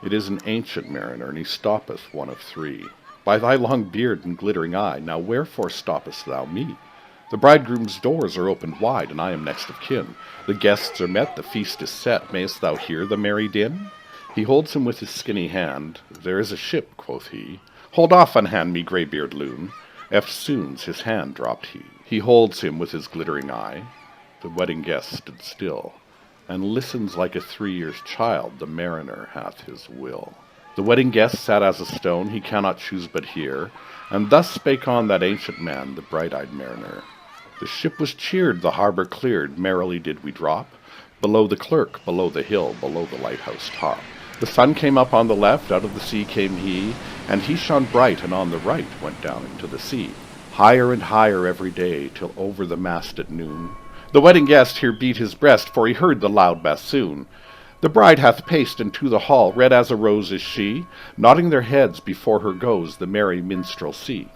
It is an ancient mariner, and he stoppeth one of three. By thy long beard and glittering eye, now wherefore stoppest thou me? The bridegroom's doors are opened wide, and I am next of kin. The guests are met, the feast is set, mayst thou hear the merry din? He holds him with his skinny hand. There is a ship, quoth he. Hold off, unhand me, greybeard loon. Eftsoons his hand dropped he. He holds him with his glittering eye. The wedding guest stood still, and listens like a 3 years child. The mariner hath his will. The wedding guest sat as a stone, he cannot choose but hear. And thus spake on that ancient man, the bright-eyed mariner. The ship was cheered, the harbour cleared, merrily did we drop, below the clerk, below the hill, below the lighthouse top. The sun came up on the left, out of the sea came he, and he shone bright, and on the right went down into the sea. Higher and higher every day, till over the mast at noon, the wedding guest here beat his breast, for he heard the loud bassoon. The bride hath paced into the hall, red as a rose is she, nodding their heads before her goes the merry minstrelsy.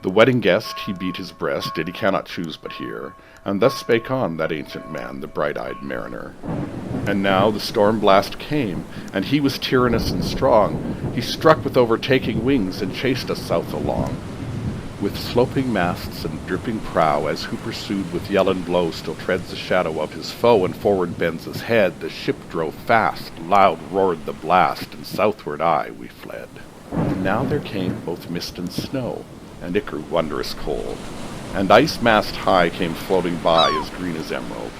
The wedding guest he beat his breast, did he cannot choose but hear, and thus spake on that ancient man, the bright-eyed mariner. And now the storm blast came, and he was tyrannous and strong. He struck with overtaking wings, and chased us south along. With sloping masts and dripping prow, as who pursued with yell and blow still treads the shadow of his foe, and forward bends his head, the ship drove fast, loud roared the blast, and southward aye we fled. And now there came both mist and snow, and it grew wondrous cold, and ice mast high came floating by as green as emerald,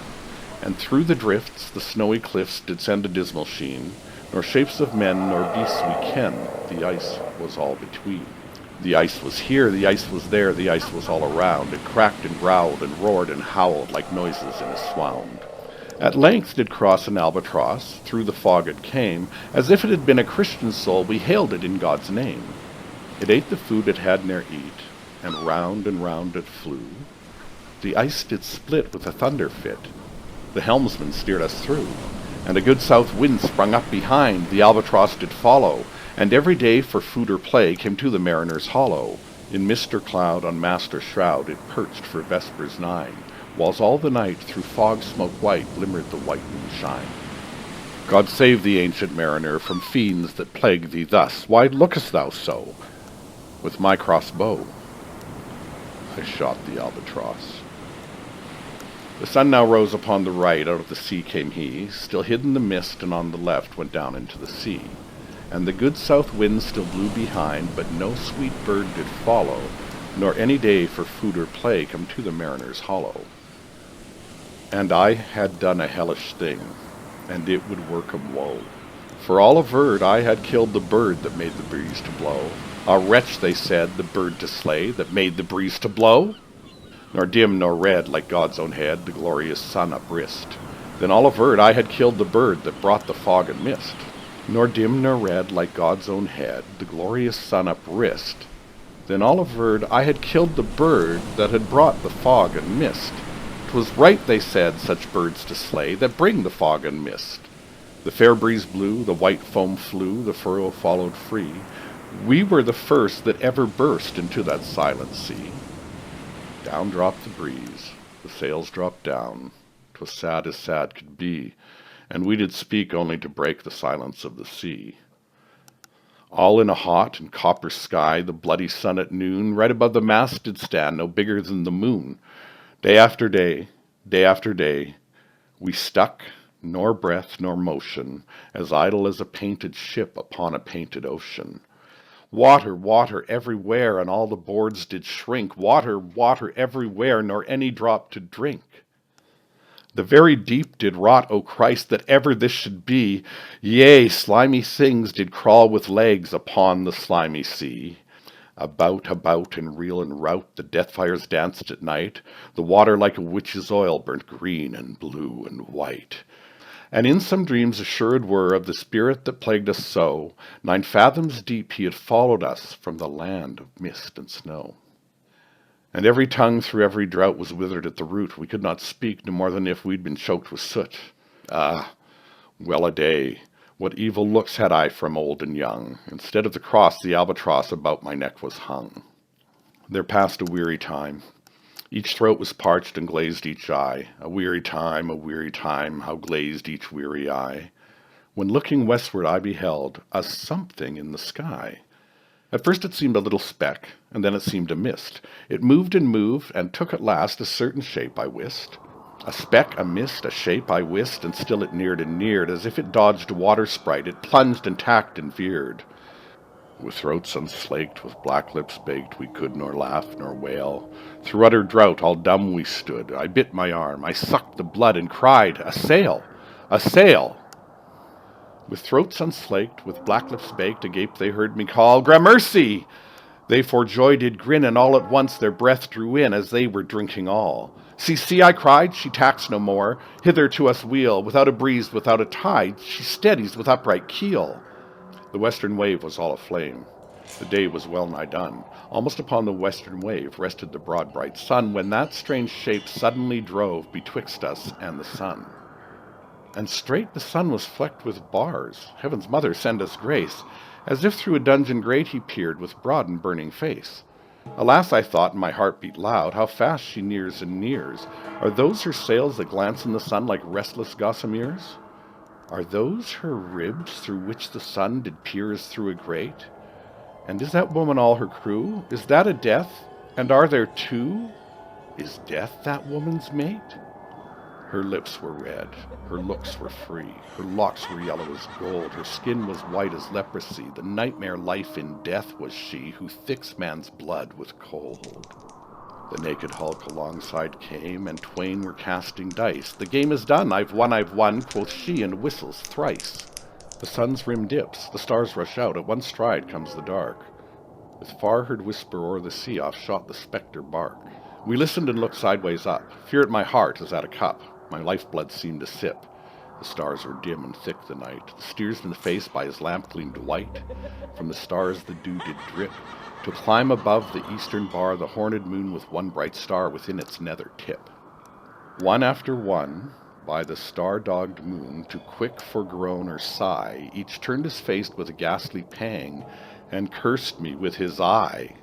and through the drifts the snowy cliffs did send a dismal sheen, nor shapes of men nor beasts we ken, the ice was all between. The ice was here, the ice was there, the ice was all around, it cracked and growled and roared and howled like noises in a swound. At length did cross an albatross, through the fog it came, as if it had been a Christian soul, we hailed it in God's name. It ate the food it had ne'er eat, and round it flew. The ice did split with a thunder fit, the helmsman steered us through, and a good south wind sprung up behind, the albatross did follow, and every day for food or play came to the mariner's hollow. In mist or cloud, on mast or shroud, it perched for vespers 9, whiles all the night through fog smoke white glimmered the white moonshine. God save the ancient mariner from fiends that plague thee thus. Why lookest thou so? With my crossbow I shot the albatross. The sun now rose upon the right, out of the sea came he, still hid in the mist, and on the left went down into the sea. And the good south wind still blew behind, but no sweet bird did follow, nor any day for food or play come to the mariner's hollow. And I had done a hellish thing, and it would work 'em woe. For all averred I had killed the bird that made the breeze to blow. A wretch, they said, the bird to slay that made the breeze to blow? Nor dim nor red, like God's own head, the glorious sun uprist. Then all averred I had killed the bird that brought the fog and mist. Nor dim nor red, like God's own head, the glorious sun uprist. Then all averred I had killed the bird that had brought the fog and mist. 'Twas right, they said, such birds to slay that bring the fog and mist. The fair breeze blew, the white foam flew, the furrow followed free. We were the first that ever burst into that silent sea. Down dropped the breeze, the sails dropped down, 'twas sad as sad could be, and we did speak only to break the silence of the sea. All in a hot and copper sky, the bloody sun at noon, right above the mast did stand, no bigger than the moon. Day after day, day after day, we stuck, nor breath nor motion, as idle as a painted ship upon a painted ocean. Water, water everywhere, and all the boards did shrink. Water, water everywhere, nor any drop to drink. The very deep did rot, O Christ, that ever this should be. Yea, slimy things did crawl with legs upon the slimy sea. About, about, in reel and rout, the death fires danced at night. The water like a witch's oil burnt green and blue and white. And in some dreams assured were of the spirit that plagued us so, 9 fathoms deep he had followed us from the land of mist and snow. And every tongue through every drought was withered at the root. We could not speak no more than if we'd been choked with soot. Ah, well a day! What evil looks had I from old and young! Instead of the cross, the albatross about my neck was hung. There passed a weary time. Each throat was parched and glazed each eye. A weary time, how glazed each weary eye. when looking westward I beheld a something in the sky. At first it seemed a little speck, and then it seemed a mist. It moved, and took at last a certain shape I wist. A speck, a mist, a shape I wist, and still it neared and neared, as if it dodged a water sprite. It plunged and tacked and veered. With throats unslaked, with black lips baked, we could nor laugh nor wail. Through utter drought all dumb we stood. I bit my arm, I sucked the blood, and cried, "A sail! A sail!" With throats unslaked, with black lips baked, agape they heard me call, "Gramercy!" They for joy did grin, and all at once their breath drew in, as they were drinking all. "See, see," I cried, "she tacks no more. Hither to us wheel, without a breeze, without a tide, she steadies with upright keel." The western wave was all aflame. The day was well nigh done. Almost upon the western wave rested the broad bright sun, when that strange shape suddenly drove betwixt us and the sun. And straight the sun was flecked with bars. Heaven's mother, send us grace. As if through a dungeon grate he peered with broad and burning face. Alas, I thought, and my heart beat loud, how fast she nears and nears. Are those her sails that glance in the sun like restless gossameres? Are those her ribs through which the sun did peer as through a grate? And is that woman all her crew? Is that a death? And are there two? Is death that woman's mate? Her lips were red, her looks were free, her locks were yellow as gold, her skin was white as leprosy. The nightmare life in death was she, who thicks man's blood with cold. The naked hulk alongside came, and twain were casting dice. "The game is done, I've won," quoth she, and whistles thrice. The sun's rim dips, the stars rush out, at one stride comes the dark. With far-heard whisper o'er the sea off shot the spectre bark. We listened and looked sideways up, fear at my heart as at a cup. My lifeblood seemed to sip. The stars were dim and thick the night. The steersman's face by his lamp gleamed white. From the stars the dew did drip. To climb above the eastern bar, the horned moon with one bright star within its nether tip. One after one, by the star-dogged moon, to quick for groan or sigh, each turned his face with a ghastly pang, and cursed me with his eye.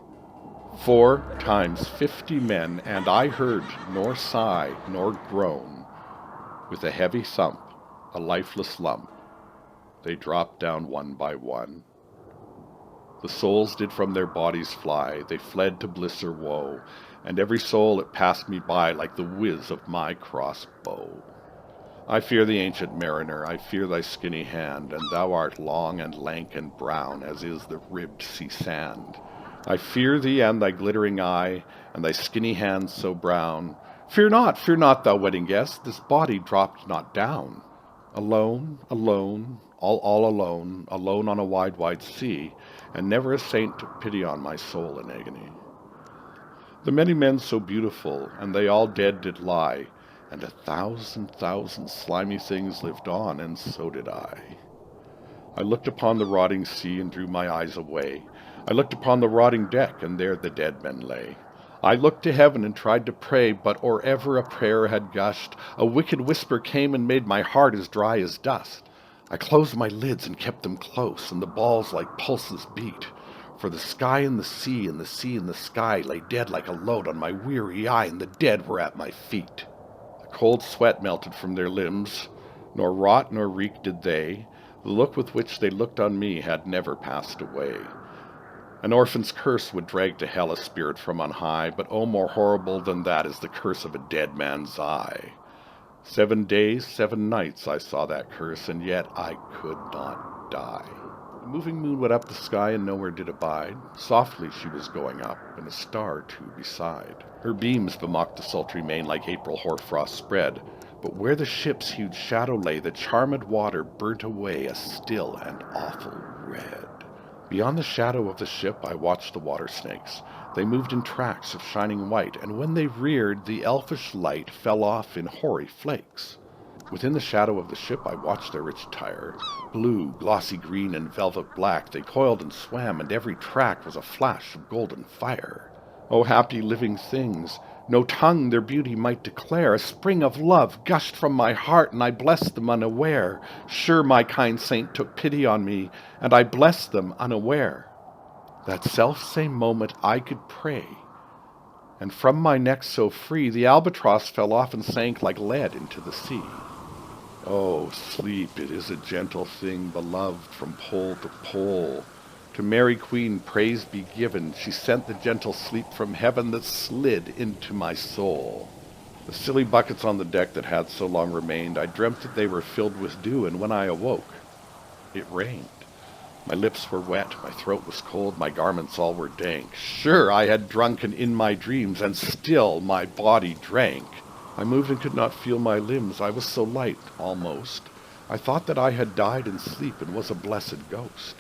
4 times 50 men, and I heard nor sigh nor groan. With a heavy thump, a lifeless lump, they dropped down one by one. The souls did from their bodies fly, they fled to bliss or woe, and every soul it passed me by like the whiz of my crossbow. I fear the ancient mariner, I fear thy skinny hand, and thou art long and lank and brown, as is the ribbed sea sand. I fear thee and thy glittering eye, and thy skinny hand so brown. Fear not, thou wedding guest, this body dropped not down. Alone, alone, all alone, alone on a wide, wide sea, and never a saint took pity on my soul in agony. The many men so beautiful, and they all dead did lie, and 1,000 slimy things lived on, and so did I. I looked upon the rotting sea and drew my eyes away. I looked upon the rotting deck, and there the dead men lay. I looked to heaven and tried to pray, but or ever a prayer had gushed, a wicked whisper came and made my heart as dry as dust. I closed my lids and kept them close, and the balls like pulses beat. For the sky and the sea, and the sea and the sky, lay dead like a load on my weary eye, and the dead were at my feet. The cold sweat melted from their limbs, nor rot nor reek did they. The look with which they looked on me had never passed away. An orphan's curse would drag to hell a spirit from on high, but oh, more horrible than that is the curse of a dead man's eye. 7 days, 7 nights I saw that curse, and yet I could not die. The moving moon went up the sky and nowhere did abide. Softly she was going up, and a star or two beside. Her beams bemocked the sultry main like April hoarfrost spread, but where the ship's huge shadow lay, the charmed water burnt away a still and awful red. Beyond the shadow of the ship I watched the water snakes. They moved in tracks of shining white, and when they reared, the elfish light fell off in hoary flakes. Within the shadow of the ship I watched their rich attire. Blue, glossy green, and velvet black, they coiled and swam, and every track was a flash of golden fire. O happy living things! No tongue their beauty might declare. A spring of love gushed from my heart, and I blessed them unaware. Sure my kind saint took pity on me, and I blessed them unaware. That self-same moment I could pray, and from my neck so free the albatross fell off and sank like lead into the sea. Oh, sleep, it is a gentle thing, beloved from pole to pole. To Mary Queen praise be given, she sent the gentle sleep from heaven that slid into my soul. The silly buckets on the deck that had so long remained, I dreamt that they were filled with dew, and when I awoke, it rained. My lips were wet, my throat was cold, my garments all were dank. Sure, I had drunken in my dreams, and still my body drank. I moved and could not feel my limbs, I was so light, almost. I thought that I had died in sleep and was a blessed ghost.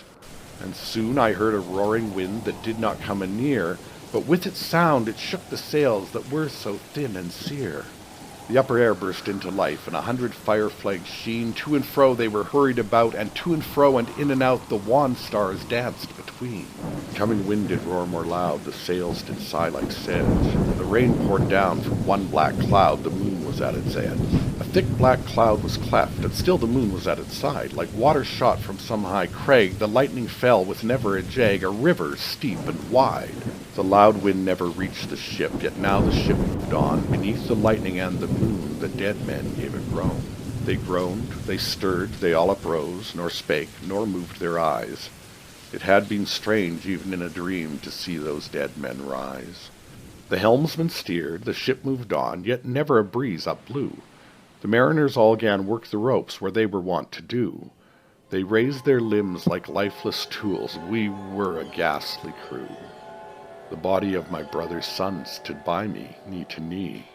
And soon I heard a roaring wind that did not come anear, but with its sound it shook the sails that were so thin and sere. The upper air burst into life, and 100 fire flags sheen. To and fro they were hurried about, and to and fro and in and out the wan stars danced between. The coming wind did roar more loud, the sails did sigh like sedge. The rain poured down from one black cloud, the moon was at its edge. A thick black cloud was cleft, and still the moon was at its side. Like water shot from some high crag, the lightning fell with never a jag, a river steep and wide. The loud wind never reached the ship, yet now the ship moved on. Beneath the lightning and the moon, the dead men gave a groan. They groaned, they stirred, they all uprose, nor spake, nor moved their eyes. It had been strange, even in a dream, to see those dead men rise. The helmsman steered, the ship moved on, yet never a breeze up blew. The mariners all 'gan work the ropes where they were wont to do. They raised their limbs like lifeless tools, we were a ghastly crew. The body of my brother's son stood by me, knee to knee.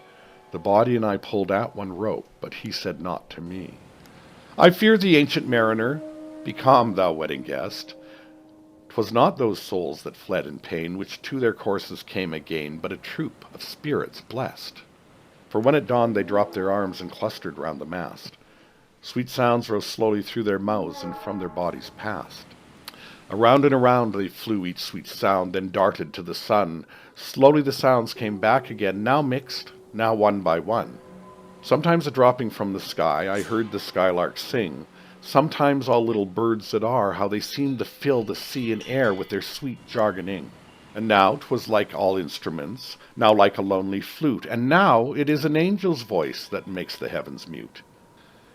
The body and I pulled at one rope, but he said naught to me. I fear thee, ancient mariner, be calm, thou wedding guest. 'Twas not those souls that fled in pain, which to their courses came again, but a troop of spirits blessed. For when at dawn they dropped their arms and clustered round the mast, sweet sounds rose slowly through their mouths and from their bodies passed. Around and around they flew each sweet sound, then darted to the sun. Slowly the sounds came back again, now mixed, now one by one. Sometimes a dropping from the sky, I heard the skylark sing. Sometimes all little birds that are, how they seemed to fill the sea and air with their sweet jargoning. And now 'twas like all instruments, now like a lonely flute, and now it is an angel's voice that makes the heavens mute.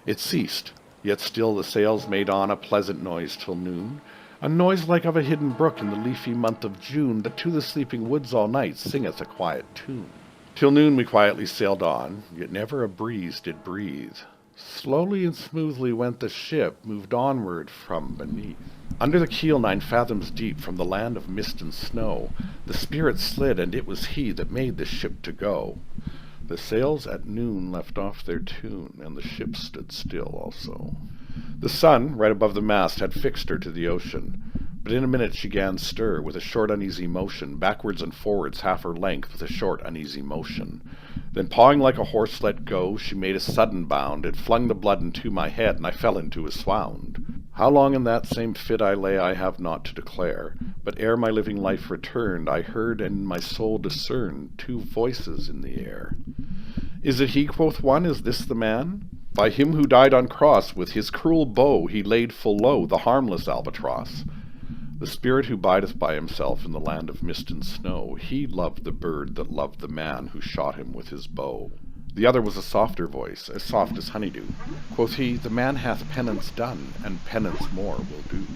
It ceased, yet still the sails made on a pleasant noise till noon, a noise like of a hidden brook in the leafy month of June, that to the sleeping woods all night singeth a quiet tune. Till noon we quietly sailed on, yet never a breeze did breathe. Slowly and smoothly went the ship, moved onward from beneath. Under the keel 9 fathoms deep, from the land of mist and snow, the spirit slid, and it was he that made the ship to go. The sails at noon left off their tune, and the ship stood still also. The sun, right above the mast, had fixed her to the ocean, but in a minute she 'gan stir, with a short uneasy motion, backwards and forwards half her length, with a short uneasy motion. Then pawing like a horse let go, she made a sudden bound. It flung the blood into my head, and I fell into a swound. How long in that same fit I lay, I have not to declare, but ere my living life returned, I heard and my soul discerned 2 voices in the air. Is it he, quoth one, is this the man? By him who died on cross, with his cruel bow he laid full low the harmless albatross. The spirit who bideth by himself in the land of mist and snow, he loved the bird that loved the man who shot him with his bow. The other was a softer voice, as soft as honeydew. Quoth he, the man hath penance done, and penance more will do.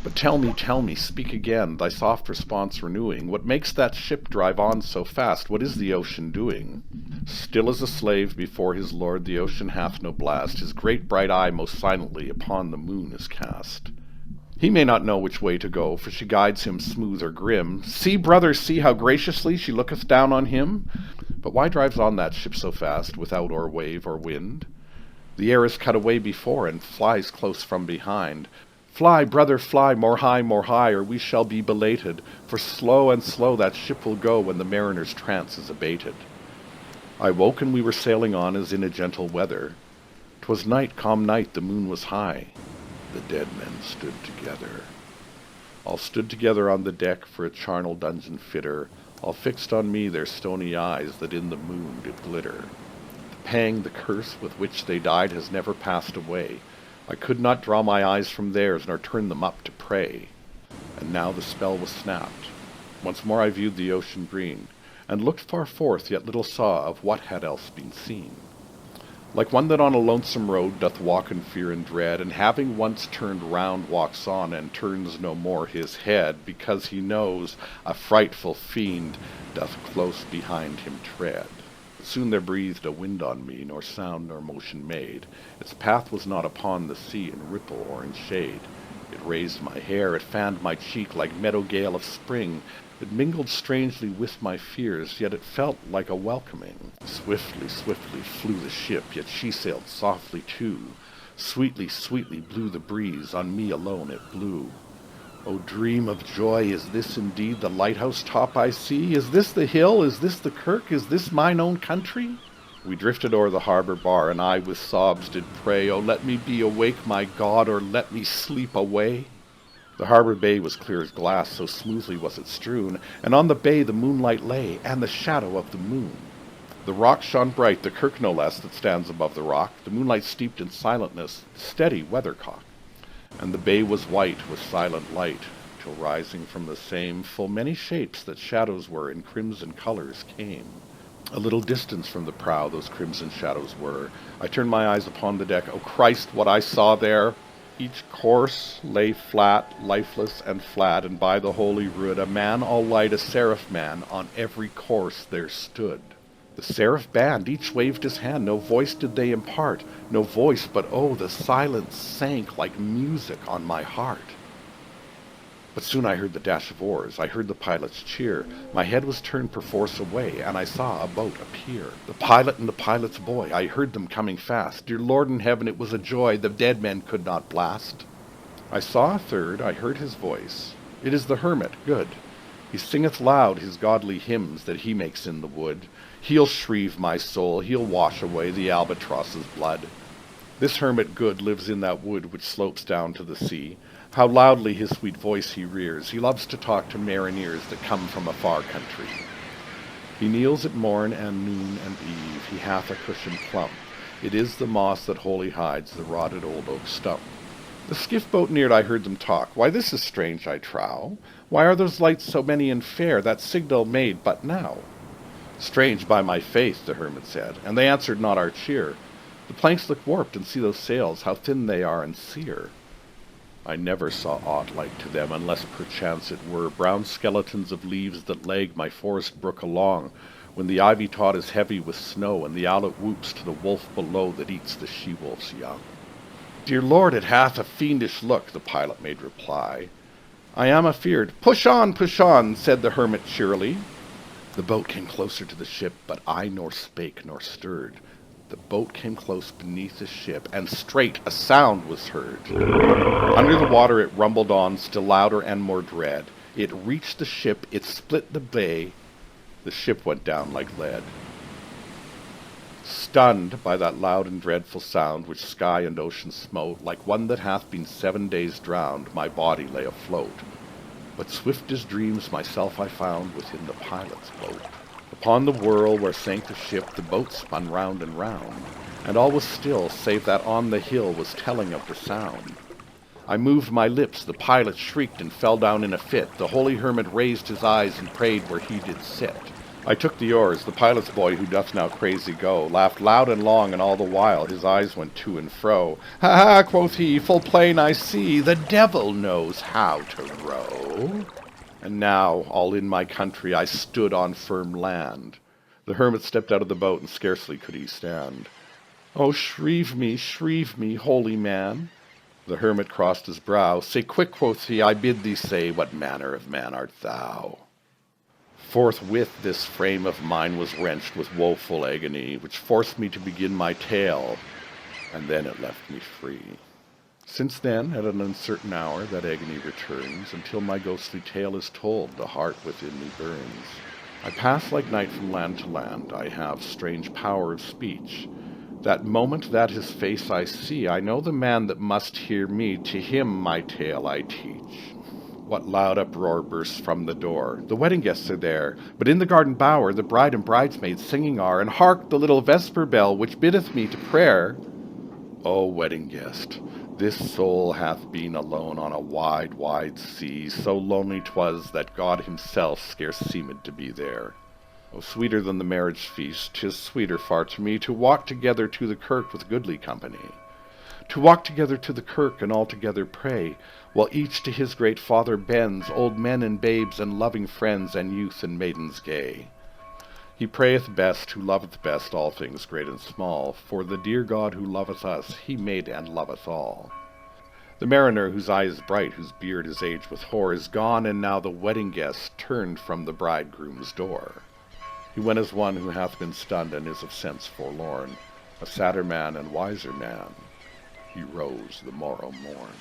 But tell me, speak again, thy soft response renewing, what makes that ship drive on so fast? What is the ocean doing? Still as a slave before his lord, the ocean hath no blast. His great bright eye most silently upon the moon is cast. He may not know which way to go, for she guides him smooth or grim. See, brother, see how graciously she looketh down on him. But why drives on that ship so fast, without or wave or wind? The air is cut away before, and flies close from behind. Fly, brother, fly, more high, or we shall be belated, for slow and slow that ship will go when the mariner's trance is abated. I woke, and we were sailing on as in a gentle weather. 'Twas night, calm night, the moon was high. The dead men stood together. All stood together on the deck for a charnel dungeon fitter, all fixed on me their stony eyes that in the moon did glitter. The pang, the curse with which they died has never passed away. I could not draw my eyes from theirs, nor turn them up to pray. And now the spell was snapped. Once more I viewed the ocean green, and looked far forth, yet little saw of what had else been seen. Like one that on a lonesome road doth walk in fear and dread, and having once turned round walks on, and turns no more his head, because he knows a frightful fiend doth close behind him tread. Soon there breathed a wind on me, nor sound nor motion made. Its path was not upon the sea in ripple or in shade. It raised my hair, it fanned my cheek like meadow gale of spring. It mingled strangely with my fears, yet it felt like a welcoming. Swiftly, swiftly flew the ship, yet she sailed softly too. Sweetly, sweetly blew the breeze, on me alone it blew. O dream of joy, is this indeed the lighthouse top I see? Is this the hill? Is this the kirk? Is this mine own country? We drifted o'er the harbour bar, and I with sobs did pray, O let me be awake, my God, or let me sleep away. The harbour bay was clear as glass, so smoothly was it strewn, and on the bay the moonlight lay, and the shadow of the moon. The rock shone bright, the kirk no less, that stands above the rock, the moonlight steeped in silentness, steady weathercock. And the bay was white with silent light, till rising from the same, full many shapes that shadows were in crimson colours came. A little distance from the prow those crimson shadows were. I turned my eyes upon the deck. O Christ, what I saw there! Each corse lay flat, lifeless, and flat, and by the holy rood a man all light, a seraph man, on every corse there stood. The seraph band, each waved his hand, no voice did they impart, no voice, but oh, the silence sank like music on my heart. But soon I heard the dash of oars, I heard the pilot's cheer. My head was turned perforce away, and I saw a boat appear. The pilot and the pilot's boy, I heard them coming fast. Dear Lord in heaven, it was a joy the dead men could not blast. I saw a third, I heard his voice. It is the hermit, good. He singeth loud his godly hymns that he makes in the wood. He'll shrieve my soul, he'll wash away the albatross's blood. This hermit good lives in that wood which slopes down to the sea. How loudly his sweet voice he rears. He loves to talk to mariners that come from a far country. He kneels at morn and noon and eve. He hath a cushion plump. It is the moss that wholly hides the rotted old oak stump. The skiff boat neared, I heard them talk. Why, this is strange, I trow. Why are those lights so many and fair, that signal made but now? Strange, by my faith, the hermit said, and they answered not our cheer. The planks look warped, and see those sails, how thin they are and sere. I never saw aught like to them, unless perchance it were brown skeletons of leaves that lag my forest brook along, when the ivy tot is heavy with snow, and the owlet whoops to the wolf below that eats the she-wolf's young. Dear Lord, it hath a fiendish look, the pilot made reply. I am afeard. Push on, said the hermit cheerily. The boat came closer to the ship, but I nor spake nor stirred. The boat came close beneath the ship, and straight a sound was heard. Under the water it rumbled on, still louder and more dread. It reached the ship, it split the bay, the ship went down like lead. Stunned by that loud and dreadful sound which sky and ocean smote, like one that hath been 7 days drowned, my body lay afloat. But swift as dreams myself I found within the pilot's boat. Upon the whirl where sank the ship, the boat spun round and round, and all was still, save that on the hill was telling of the sound. I moved my lips, the pilot shrieked and fell down in a fit. The holy hermit raised his eyes and prayed where he did sit. I took the oars, the pilot's boy, who doth now crazy go, laughed loud and long, and all the while his eyes went to and fro. Ha ha, quoth he, full plain I see, the devil knows how to row. And now, all in my country, I stood on firm land. The hermit stepped out of the boat, and scarcely could he stand. Oh, shrieve me, holy man. The hermit crossed his brow. Say quick, quoth he, I bid thee say, what manner of man art thou? Forthwith this frame of mine was wrenched with woeful agony, which forced me to begin my tale, and then it left me free. Since then, at an uncertain hour, that agony returns, until my ghostly tale is told, the heart within me burns. I pass like night from land to land, I have strange power of speech. That moment that his face I see, I know the man that must hear me, to him my tale I teach. What loud uproar bursts from the door! The wedding guests are there, but in the garden bower the bride and bridesmaids singing are, and hark the little vesper bell which biddeth me to prayer. O wedding guest, this soul hath been alone on a wide, wide sea, so lonely 'twas that God himself scarce seemed to be there. O sweeter than the marriage feast, 'tis sweeter far to me to walk together to the kirk with goodly company, to walk together to the kirk and all together pray, while each to his great Father bends, old men and babes and loving friends and youth and maidens gay. He prayeth best who loveth best all things great and small, for the dear God who loveth us, he made and loveth all. The mariner whose eye is bright, whose beard is aged with hoar, is gone, and now the wedding guest turned from the bridegroom's door. He went as one who hath been stunned and is of sense forlorn, a sadder man and wiser man. He rose the morrow morn.